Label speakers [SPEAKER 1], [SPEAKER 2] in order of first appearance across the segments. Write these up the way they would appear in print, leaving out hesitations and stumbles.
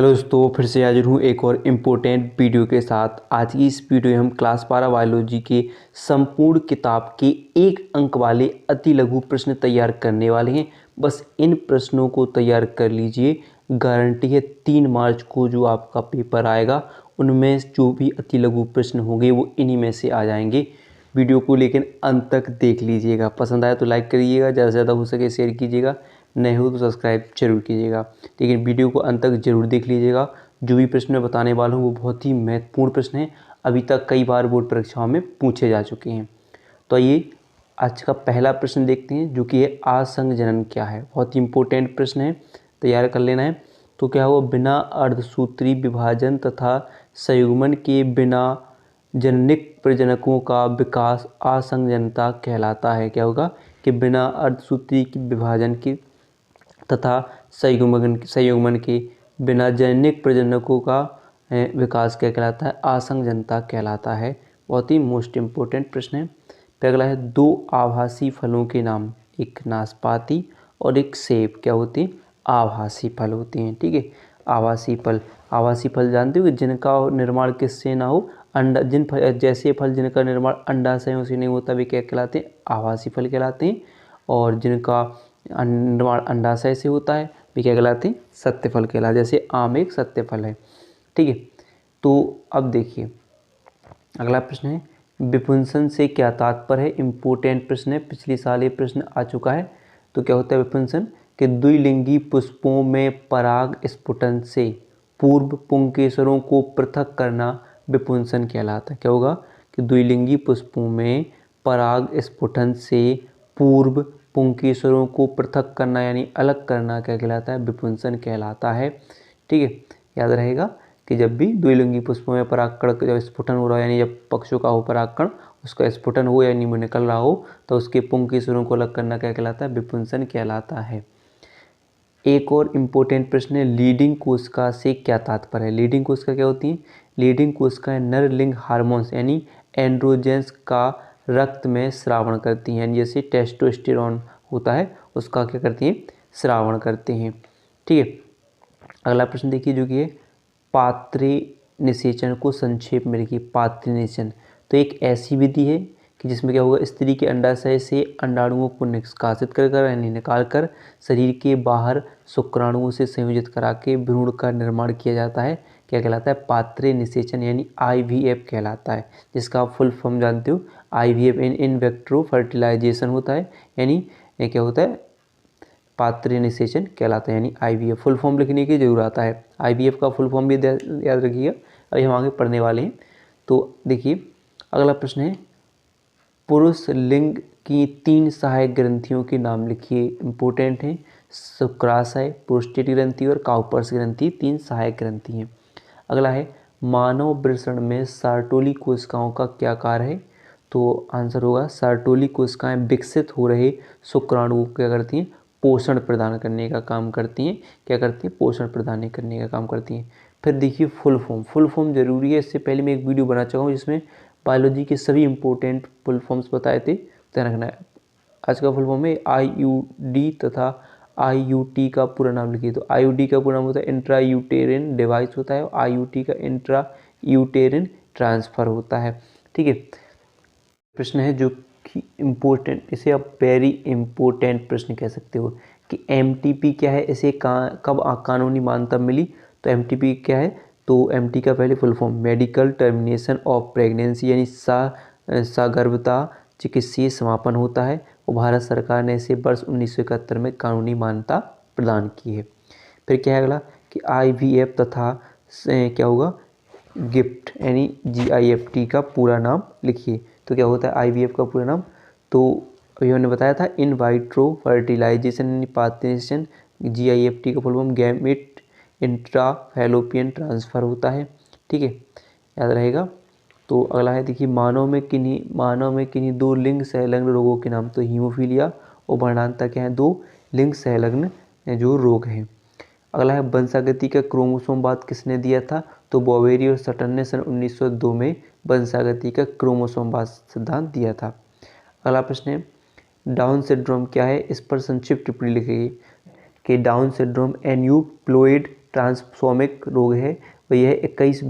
[SPEAKER 1] Hello दोस्तों, फिर से हाजिर हूँ एक और इम्पोर्टेंट वीडियो के साथ। आज की इस वीडियो में हम क्लास 12 बायोलॉजी के संपूर्ण किताब के 1 अंक वाले अति लघु प्रश्न तैयार करने वाले हैं। बस इन प्रश्नों को तैयार कर लीजिए, गारंटी है 3 मार्च को जो आपका पेपर आएगा उनमें जो भी अति लघु प्रश्न होंगे वो इन्हीं में से आ जाएंगे। वीडियो को लेकिन अंत तक देख लीजिएगा। पसंद आया तो लाइक करिएगा, ज़्यादा से ज़्यादा हो सके शेयर कीजिएगा, नए हो तो सब्सक्राइब जरूर कीजिएगा। लेकिन वीडियो को अंत तक जरूर देख लीजिएगा। जो भी प्रश्न मैं बताने वाला हूँ वो बहुत ही महत्वपूर्ण प्रश्न है, अभी तक कई बार बोर्ड परीक्षाओं में पूछे जा चुके हैं। तो आइए आज का पहला प्रश्न देखते हैं, जो कि है आसंग जनन क्या है। बहुत ही इंपॉर्टेंट प्रश्न है, तैयार कर लेना है। तो क्या हुआ, बिना अर्धसूत्री विभाजन तथा संयुग्मन के बिना जननिक प्रजनकों का विकास असंजनता कहलाता है। क्या होगा कि बिना अर्धसूत्री की विभाजन के तथा संयुग्मन के बिना जननिक प्रजनकों का विकास क्या कहलाता है, असंजनता कहलाता है। बहुत ही मोस्ट इम्पोर्टेंट प्रश्न है। फिर अगला है, 2 आभासी फलों के नाम, एक नाशपाती और एक सेब क्या होते हैं, आभासी फल होते हैं। ठीक है, आभासी फल जानते हो कि जिनका निर्माण किससे ना हो, अंडा जैसे फल जिनका निर्माण अंडाशयों से नहीं होता वे क्या कहलाते हैं, आभासी फल कहलाते हैं। और जिनका निर्माण अंडाशय से होता है वे क्या कहलाते हैं, सत्य फल कहलाते हैं। जैसे आम एक सत्य फल है। ठीक है, तो अब देखिए अगला प्रश्न है, विपुंसन से क्या तात्पर्य है। इम्पोर्टेंट प्रश्न है, पिछले साल ये प्रश्न आ चुका है। तो क्या होता है विपुंसन, कि द्विलिंगी पुष्पों में पराग स्फुटन से पूर्व पुंकेसरों को पृथक करना विपुंसन कहलाता है। क्या होगा कि द्विलिंगी पुष्पों में पराग स्फुटन से पूर्व पुंकेसरों को पृथक करना यानी अलग करना क्या कहलाता है, विपुंसन कहलाता है। ठीक है, याद रहेगा कि जब भी द्विलिंगी पुष्पों में परागकण जब स्फुटन हो रहा है, यानी जब पक्षियों का हो परागकण उसका स्फुटन हो यानी वो निकल रहा हो, तो उसके पुंकेसरों को अलग करना क्या कहलाता है, विपुंसन कहलाता है। एक और इम्पोर्टेंट प्रश्न है, लीडिंग कोशिका से क्या तात्पर्य है। लीडिंग कोशिका क्या होती है, लीडिंग कोशिका नर लिंग हार्मोन्स यानी एंड्रोजेंस का रक्त में स्रावण करती हैं। जैसे टेस्टोस्टेरोन होता है उसका क्या करती हैं, स्रावण करते हैं। ठीक है, अगला प्रश्न देखिए, जो कि है पात्रे निषेचन को संक्षेप में लिखिए। पात्रे निषेचन तो एक ऐसी विधि है कि जिसमें क्या होगा, स्त्री के अंडाशय से अंडाणुओं को निष्कासित कर यानी निकाल कर शरीर के बाहर शुक्राणुओं से संयोजित करा के भ्रूण का निर्माण किया जाता है। क्या कहलाता है, पात्रे निषेचन यानी IVF कहलाता है। जिसका आप फुल फॉर्म जानते हो, IVF इन विट्रो फर्टिलाइजेशन होता है। यानी ये क्या होता है, पात्रे निषेचन कहलाता है यानी IVF। फुल फॉर्म लिखने की जरूरत आता है, IVF का फुल फॉर्म भी याद रखिएगा, अभी हम आगे पढ़ने वाले हैं। तो देखिए अगला प्रश्न है, पुरुष लिंग की 3 सहायक ग्रंथियों के नाम लिखिए। इंपॉर्टेंट है, शुक्राशय, प्रोस्टेट ग्रंथि और काउपर्स ग्रंथि 3 सहायक ग्रंथि हैं। अगला है, मानव वृषण में सार्टोली कोशिकाओं का क्या कार्य है। तो आंसर होगा, सार्टोली कोशिकाएं विकसित हो रहे शुक्राणुओं को क्या करती हैं, पोषण प्रदान करने का काम करती हैं। क्या करती हैं, पोषण प्रदान करने का काम करती हैं। फिर देखिए फुल फॉर्म जरूरी है। इससे पहले मैं एक वीडियो बना चुका हूँ जिसमें बायोलॉजी के सभी इंपॉर्टेंट फुल फॉर्म्स बताए थे, ध्यान रखना है। आज का फुल फॉर्म है IUD तथा IUT का पूरा नाम लिखिए। तो IUD का पूरा नाम होता है इंट्रा यूटेरिन डिवाइस होता है, और IUT का इंट्रा यूटेरिन ट्रांसफ़र होता है। ठीक है, प्रश्न है जो कि इम्पोर्टेंट, इसे आप वेरी इम्पोर्टेंट प्रश्न कह सकते हो कि MTP क्या है, इसे कब कानूनी मान्यता मिली। तो MTP क्या है, तो MT का पहले full form medical termination of pregnancy यानी सगर्भता चिकित्सीय समापन होता है। और भारत सरकार ने इसे वर्ष 1971 में कानूनी मान्यता प्रदान की है। फिर क्या है अगला कि IVF तथा क्या होगा, गिफ्ट यानी GIFT का पूरा नाम लिखिए। तो क्या होता है IVF का पूरा नाम, तो अभी हमने बताया था इन वाइट्रो फर्टिलाइजेशन यानी पात्रेशन। GIFT का full form gamete intra fallopian transfer होता है। ठीक है, याद रहेगा। तो अगला है देखिए, मानव में किन्हीं 2 लिंग संलग्न रोगों के नाम। तो हीमोफीलिया और वर्णांता क्या है, 2 लिंग संलग्न जो रोग हैं। अगला है, वंशागति का क्रोमोसोमवाद किसने दिया था। तो बॉवेरी और सटन ने सन 1902 में वंशागति का क्रोमोसोमवाद सिद्धांत दिया था। अगला प्रश्न है, डाउन सिंड्रोम क्या है, इस पर संक्षिप्त टिप्पणी लिखिए। कि डाउन सिंड्रोम एन्यूप्लॉइड ट्रांसक्रोमिक रोग है वह यह 21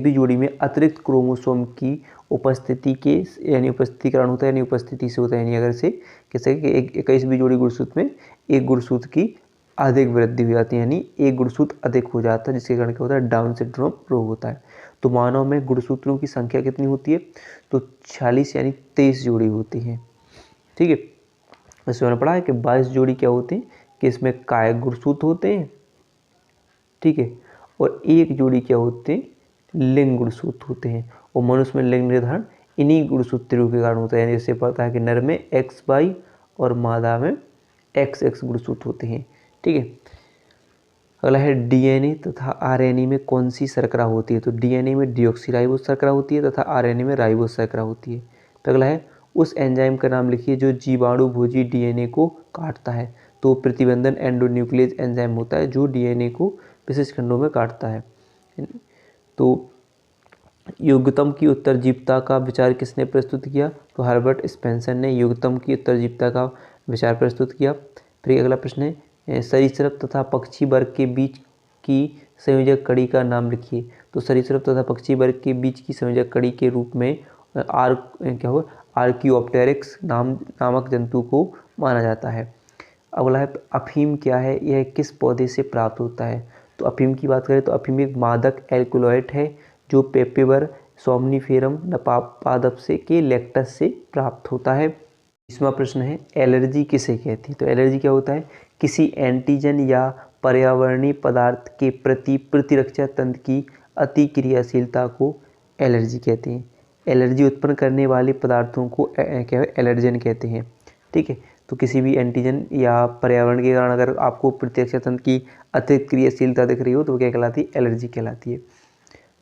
[SPEAKER 1] जोड़ी में अतिरिक्त क्रोमोसोम की उपस्थिति के यानी उपस्थिति कारण होता है, यानी उपस्थिति से होता है, यानी अगर से कैसे कि 21 जोड़ी गुणसूत्र में एक गुणसूत्र की अधिक वृद्धि हो जाती है, यानी एक गुणसूत्र अधिक हो जाता है, जिसके कारण क्या होता है, डाउन सिंड्रोम रोग होता है। तो मानव में गुणसूत्रों की संख्या कितनी होती है, तो 46 यानी 23 जोड़ी होती है। ठीक है, इसमें मैंने पढ़ा है कि 22 जोड़ी क्या होते हैं कि इसमें कायिक गुणसूत्र होते हैं। ठीक है, और एक जोड़ी क्या होते हैं, लिंग गुणसूत्र होते हैं। और मनुष्य में लिंग निर्धारण इन्हीं गुणसूत्रों के कारण होता है, यानी इससे पता है कि नर में XY और मादा में XX गुणसूत्र होते हैं। ठीक है, अगला है DNA तथा RNA में कौन सी शर्करा होती है, तो DNA में डीऑक्सीराइबोस शर्करा होती है तथा RNA में राइबोस शर्करा होती है। तो अगला है उस एंजाइम का नाम लिखिए जो जीवाणु भोजी DNA को काटता है, तो प्रतिबंधन एंडोन्यूक्लियस एंजाइम होता है जो DNA को विशिष्ट खंडों में काटता है। तो युग्मतम की उत्तरजीविता का विचार किसने प्रस्तुत किया, तो हर्बर्ट स्पेंसर ने युग्मतम की उत्तरजीविता का विचार प्रस्तुत किया। फिर अगला प्रश्न है सरीसृप तथा पक्षी वर्ग के बीच की संयोजक कड़ी का नाम लिखिए, तो सरीसृप तथा पक्षी वर्ग के बीच की संयोजक कड़ी के रूप में आर्कियोप्टेरिक्स नामक जंतु को माना जाता है। अगला है अफीम क्या है, यह किस पौधे से प्राप्त होता है, तो अफीम की बात करें तो अफीम एक मादक एल्कलॉइड है जो पेपेवर सोमनिफेरम पादप से के लेक्टस से प्राप्त होता है। इसमें प्रश्न है एलर्जी किसे कहती है, तो एलर्जी क्या होता है, किसी एंटीजन या पर्यावरणीय पदार्थ के प्रति प्रतिरक्षा तंत्र की अतिक्रियाशीलता को एलर्जी कहते हैं। एलर्जी उत्पन्न करने वाले पदार्थों को क्या है, एलर्जन कहते हैं। ठीक है, तो किसी भी एंटीजन या पर्यावरण के कारण अगर आपको प्रतिरक्षा तंत्र की अतिरिक्त क्रियाशीलता दिख रही हो तो वो क्या कहलाती है, एलर्जी कहलाती है।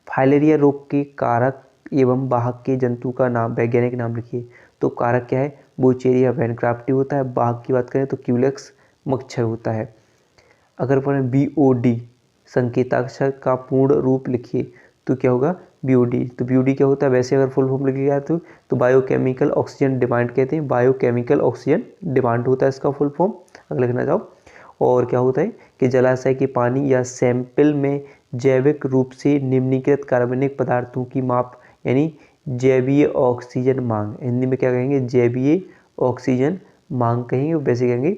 [SPEAKER 1] फाइलेरिया रोग के कारक एवं वाहक के जंतु का नाम वैज्ञानिक नाम लिखिए, तो कारक क्या है, बोचेरिया वैनक्राफ्टी होता है। वाहक की बात करें तो क्यूलेक्स मच्छर होता है। अगर पढ़ें BOD संकेताक्षर का पूर्ण रूप लिखिए, तो क्या होगा BOD, तो BOD क्या होता है, वैसे अगर फुल फॉर्म लिखिएगा तो बायोकेमिकल ऑक्सीजन डिमांड कहते हैं, बायोकेमिकल ऑक्सीजन डिमांड होता है इसका फुल फॉर्म अगर लिखना चाहो। और क्या होता है कि जलाशय के पानी या सैंपल में जैविक रूप से निम्नीकृत कार्बनिक पदार्थों की माप यानी जैवीय ऑक्सीजन मांग, हिंदी में क्या कहेंगे, जैवीय ऑक्सीजन मांग कहेंगे, वैसे कहेंगे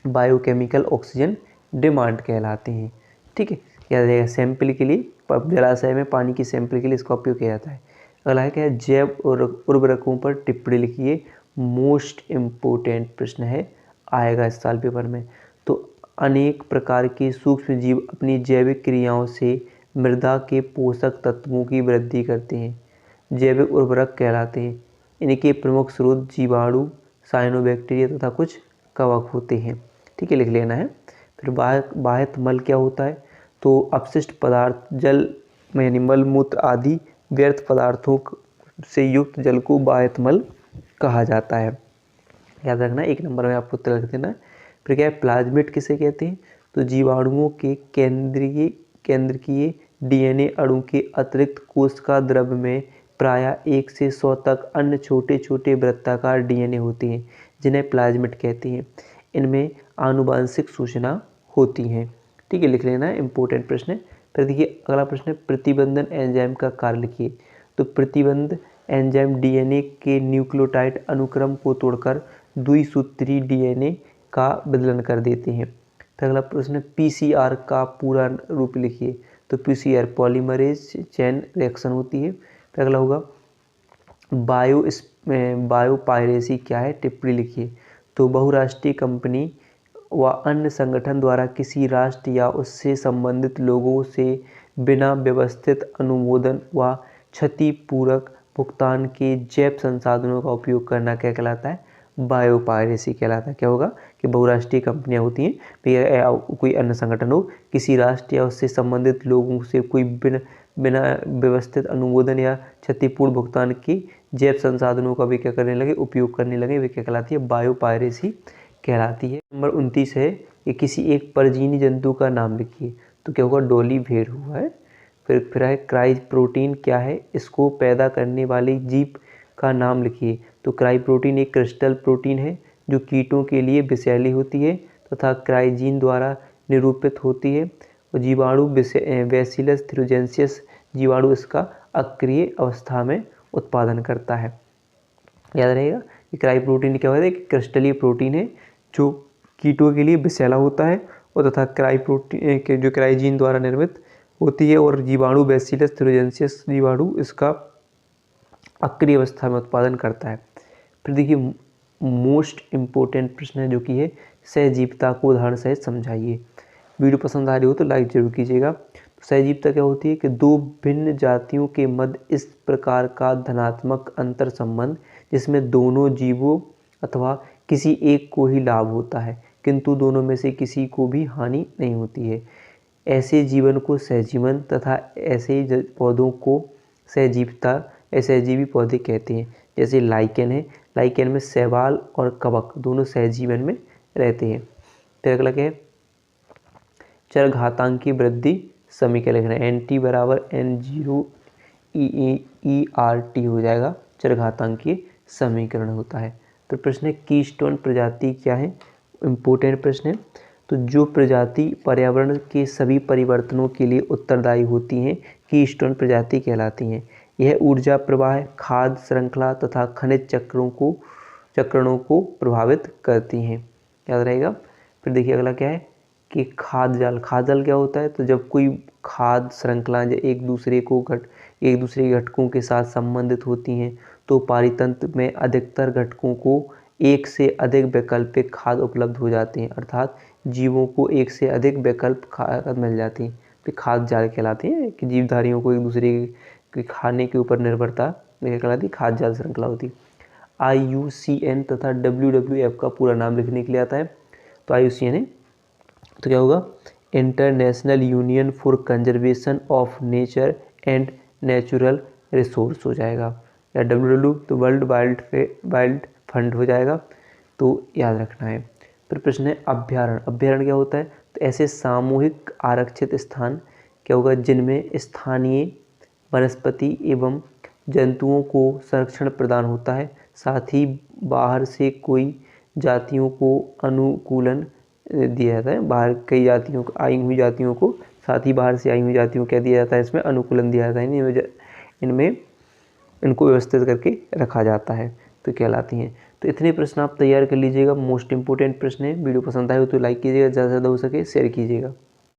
[SPEAKER 1] बायोकेमिकल ऑक्सीजन डिमांड कहलाते हैं। ठीक है, याद रखिएगा सैंपल के लिए जलाशय में पानी की सैंपल के लिए इसका उपयोग किया जाता है। अगला है क्या है, जैव उर्वरकों पर टिप्पणी लिखिए, मोस्ट इम्पोर्टेंट प्रश्न है, आएगा इस साल पेपर में। तो अनेक प्रकार के सूक्ष्म जीव अपनी जैविक क्रियाओं से मृदा के पोषक तत्वों की वृद्धि करते हैं, जैविक उर्वरक कहलाते हैं। इनके प्रमुख स्रोत जीवाणु, साइनोबैक्टीरिया तथा कुछ कवक होते हैं। ठीक है, लिख लेना है। फिर बाह्य मल क्या होता है, तो अपशिष्ट पदार्थ जल यानी मल मूत्र आदि व्यर्थ पदार्थों से युक्त जल को बाह्य मल कहा जाता है। याद रखना, एक नंबर में आपको उत्तर लिख देना है। फिर क्या है, प्लाज्मिड किसे कहते हैं, तो जीवाणुओं के केंद्रकीय DNA अणु के अतिरिक्त कोशिका द्रव्य में प्रायः 1 से 100 तक अन्य छोटे छोटे वृत्ताकार DNA होते हैं जिन्हें प्लाज्मिड कहते हैं। इनमें आनुवांशिक सूचना होती हैं। ठीक है, लिख लेना है, इंपॉर्टेंट प्रश्न है। फिर देखिए अगला प्रश्न है प्रतिबंधन एंजाइम का कार्य लिखिए, तो प्रतिबंध एंजाइम DNA के न्यूक्लियोटाइड अनुक्रम को तोड़कर द्विसूत्री DNA का विदलन कर देते हैं। फिर अगला प्रश्न PCR का पूरा रूप लिखिए, तो PCR पॉलीमरेज चेन रिएक्शन होती है। फिर अगला होगा बायोपायरेसी क्या है, टिप्पणी लिखिए, तो बहुराष्ट्रीय कंपनी व अन्य संगठन द्वारा किसी राष्ट्र या उससे संबंधित लोगों से बिना व्यवस्थित अनुमोदन व क्षतिपूर्वक भुगतान के जैव संसाधनों का उपयोग करना क्या कहलाता है, बायोपायरेसी कहलाता है। क्या होगा कि बहुराष्ट्रीय कंपनियां होती हैं या कोई अन्य संगठन हो, किसी राष्ट्र या उससे संबंधित लोगों से कोई बिना व्यवस्थित अनुमोदन या क्षतिपूर्ण भुगतान के जैव संसाधनों का भी क्या करने लगे, उपयोग करने लगे, वे क्या कहलाती है, बायोपायरेसी कहलाती है। नंबर 29 है कि किसी एक परजीवी जंतु का नाम लिखिए, तो क्या होगा, डोली भेड़ हुआ है। फिर है क्राइज प्रोटीन क्या है, इसको पैदा करने वाली जीव का नाम लिखिए, तो क्राई प्रोटीन एक क्रिस्टल प्रोटीन है जो कीटों के लिए विषैली होती है तथा क्राइजीन द्वारा निरूपित होती है। और जीवाणु बैसिलस थ्यूरोजेंसियस जीवाणु इसका अक्रिय अवस्था में उत्पादन करता है। याद रहेगा कि क्राई प्रोटीन क्या होता है कि क्रिस्टलीय प्रोटीन है जो कीटों के लिए विषैला होता है और तथा क्राई प्रोटीन के जो क्राइजीन द्वारा निर्मित होती है। और जीवाणु बैसिलस थ्यूरोजेंसियस जीवाणु इसका अक्रिय अवस्था में उत्पादन करता है। फिर देखिए मोस्ट इम्पोर्टेंट प्रश्न है जो कि है सहजीविता को उदाहरण सहित समझाइए। वीडियो पसंद आ रही हो तो लाइक जरूर कीजिएगा। तो सहजीविता क्या होती है कि दो भिन्न जातियों के मध्य इस प्रकार का धनात्मक अंतर संबंध जिसमें दोनों जीवों अथवा किसी एक को ही लाभ होता है किंतु दोनों में से किसी को भी हानि नहीं होती है, ऐसे जीवन को सहजीवन तथा ऐसे पौधों को सहजीवी पौधे कहते हैं। जैसे लाइकेन है, लाइकेन में शैवाल और कवक दोनों सहजीवन में रहते हैं। फिर अगला क्या है चरघातांकी वृद्धि समीकरण लिखना है। एन टी बराबर N0 ERT हो जाएगा, चरघातांकीय समीकरण होता है। तो प्रश्न है कीस्टोन प्रजाति क्या है, इम्पोर्टेंट प्रश्न है। तो जो प्रजाति पर्यावरण के सभी परिवर्तनों के लिए उत्तरदायी होती हैं कीस्टोन प्रजाति कहलाती हैं। यह ऊर्जा प्रवाह, खाद्य श्रृंखला तथा खनिज चक्रणों को प्रभावित करती हैं। याद रहेगा। फिर देखिए अगला क्या है कि खाद्य जाल क्या होता है। तो जब कोई खाद्य श्रृंखला एक दूसरे घटकों के साथ संबंधित होती हैं तो पारितंत्र में अधिकतर घटकों को एक से अधिक वैकल्पिक खाद्य उपलब्ध हो जाते हैं, अर्थात जीवों को एक से अधिक वैकल्प खाद्य मिल जाती हैं। तो खाद्य जाल कहलाते हैं कि जीवधारियों को एक दूसरे के खाने के ऊपर निर्भरता कहलाती खाद्य जाल श्रृंखला होती है। IUCN तथा WWF का पूरा नाम लिखने के लिए आता है। तो IUCN है तो क्या होगा international union for conservation of nature and natural resource हो जाएगा, या WWF तो वर्ल्ड वाइल्ड फंड हो जाएगा। तो याद रखना है। फिर प्रश्न है अभ्यारण्य क्या होता है। तो ऐसे सामूहिक आरक्षित स्थान क्या होगा जिनमें स्थानीय वनस्पति एवं जंतुओं को संरक्षण प्रदान होता है, साथ ही बाहर से कोई जातियों को अनुकूलन दिया जाता है। बाहर कई जातियों को आई हुई जातियों को साथ ही बाहर से आई हुई जातियों को क्या दिया जाता है, इसमें अनुकूलन दिया जाता है। इनमें इनको व्यवस्थित करके रखा जाता है तो कहलाती हैं। तो इतने प्रश्न आप तैयार कर लीजिएगा, मोस्ट इंपोर्टेंट प्रश्न है। वीडियो पसंद आए हो तो लाइक कीजिएगा, ज़्यादा से ज़्यादा हो सके शेयर कीजिएगा।